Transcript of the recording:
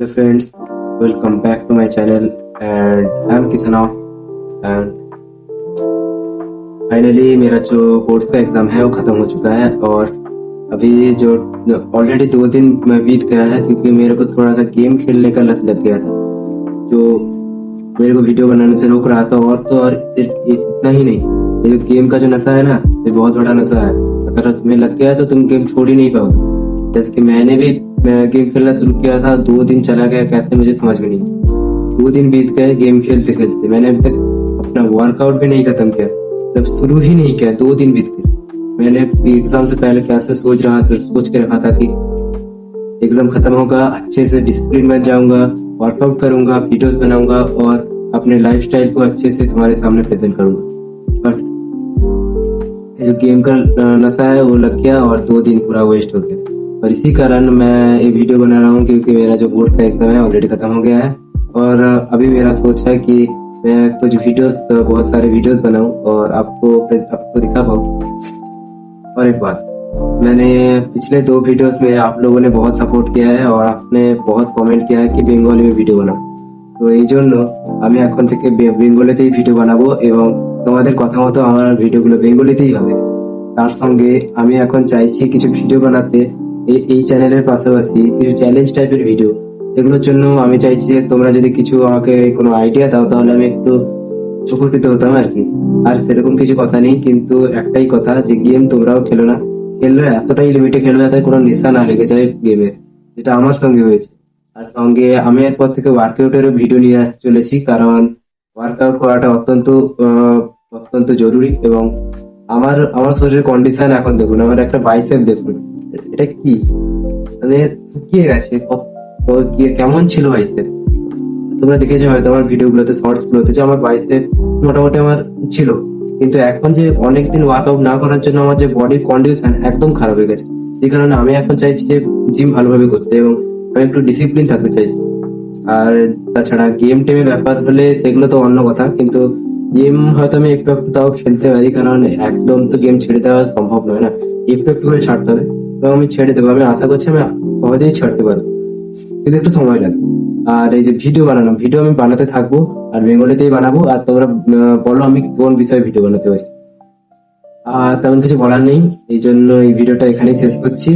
Hello friends, welcome back to my channel and I'm Kisanox and finally मेरा जो boards का exam है वो खत्म हो चुका है और अभी जो ऑलरेडी 2 दिन में बीत गया है क्योंकि मेरे को थोड़ा सा गेम खेलने का लत लग गया था जो मेरे को वीडियो बनाने से रोक रहा था। और तो और सिर्फ इतना ही नहीं, ये जो गेम का जो नशा है ना, ये बहुत बड़ा नशा है। अगर तुम्हें लग गया तो तुम गेम छोड़ ही नहीं पाओगे। जैसे कि मैंने भी गेम खेलना शुरू किया था, 2 दिन चला गया कैसे मुझे समझ में नहीं। 2 दिन बीत गए गेम खेलते खेलते, मैंने अभी तक अपना वर्कआउट भी नहीं खत्म किया, जब शुरू ही नहीं किया। 2 दिन बीत गए। मैंने एग्जाम से पहले कैसे सोच के रखा था कि एग्जाम खत्म होगा, अच्छे से डिसिप्लिन बन जाऊंगा, वर्कआउट करूंगा, वीडियोस बनाऊंगा और अपने लाइफस्टाइल को अच्छे से तुम्हारे सामने प्रेजेंट करूंगा। बट जो गेम का नशा है वो लग गया और 2 दिन पूरा वेस्ट हो गया। और इसी कारण मैं ये वीडियो बना रहा हूँ क्योंकि मेरा जो बोर्ड का एग्जाम है ऑलरेडी खत्म हो गया है और अभी मेरा सोच है कि मैं कुछ वीडियोस, बहुत सारे वीडियोस बनाऊं और आपको दिखा पाऊँ। और एक बात, मैंने पिछले 2 वीडियोस में आप लोगों ने बहुत सपोर्ट किया है और आपने बहुत कमेंट किया है कि বেঙ্গলি में ভিডিও বানাও। তো এই জন্য আমি এখন থেকে বেঙ্গলিতেই ভিডিও বানাবো এবং তোমাদের কথা মতো আমার ভিডিওগুলো বেঙ্গলিতেই হবে। তার সঙ্গে আমি এখন চাইছি কিছু ভিডিও বানাতে এই চ্যানেলের পাশাপাশি কিছু চ্যালেঞ্জ টাইপের ভিডিও। এগুলোর জন্য আমি চাইছি যে তোমরা যদি কিছু আমাকে কোনো আইডিয়া দাও তাহলে আমি একটু উপকৃত হতাম আর কি। আর সেরকম কিছু কথা নেই, কিন্তু একটাই কথা যে গেম তোমরাও খেলো না, খেললে এতটাই লিমিটে খেলবে যাতে কোনো নেশা না লেগে যায় গেমের, যেটা আমার সঙ্গে হয়েছে। আর সঙ্গে আমি এরপর থেকে ওয়ার্কআউটেরও ভিডিও নিয়ে আসতে চলেছি, কারণ ওয়ার্কআউট করাটা অত্যন্ত জরুরি। এবং আমার আমার শরীরের কন্ডিশন এখন দেখুন, আমার একটা বাইসেপ দেখুন, এটা কি মানে শুকিয়ে গেছে। কেমন ছিল বাইসেপ তোমরা দেখেছো হয়তো আমার ভিডিও গুলোতে, শর্টস গুলোতে, যে আমার বাইসেপ মোটামুটি আমার ছিল। কিন্তু এখন যে অনেকদিন ওয়ার্কআউট না করার জন্য আমার যে বডির কন্ডিশন একদম খারাপ হয়ে গেছে, সেই কারণে আমি এখন চাইছি যে জিম ভালোভাবে করতে এবং আমি একটু ডিসিপ্লিন থাকতে চাইছি। আর তাছাড়া গেম টেমের ব্যাপার হলে সেগুলো তো অন্য কথা, কিন্তু গেম হয়তো আমি একটু একটু তাও খেলতে পারি, কারণ একদম তো গেম ছেড়ে দেওয়া সম্ভব নয় না, একটু একটু করে ছাড়তে হবে। এবং আমি ছেড়ে দেবো, আমি আশা করছি আমি সহজেই ছাড়তে পারবো, কিন্তু একটু সময় লাগবে। আর এই যে ভিডিও আমি বানাতে থাকবো আর বেঙ্গলিতেই বানাবো। আর তোমরা বলো আমি কোন বিষয়ে ভিডিও বানাতে পারি। আর তেমন কিছু বলার নেই, এই জন্য এই ভিডিওটা এখানেই শেষ করছি।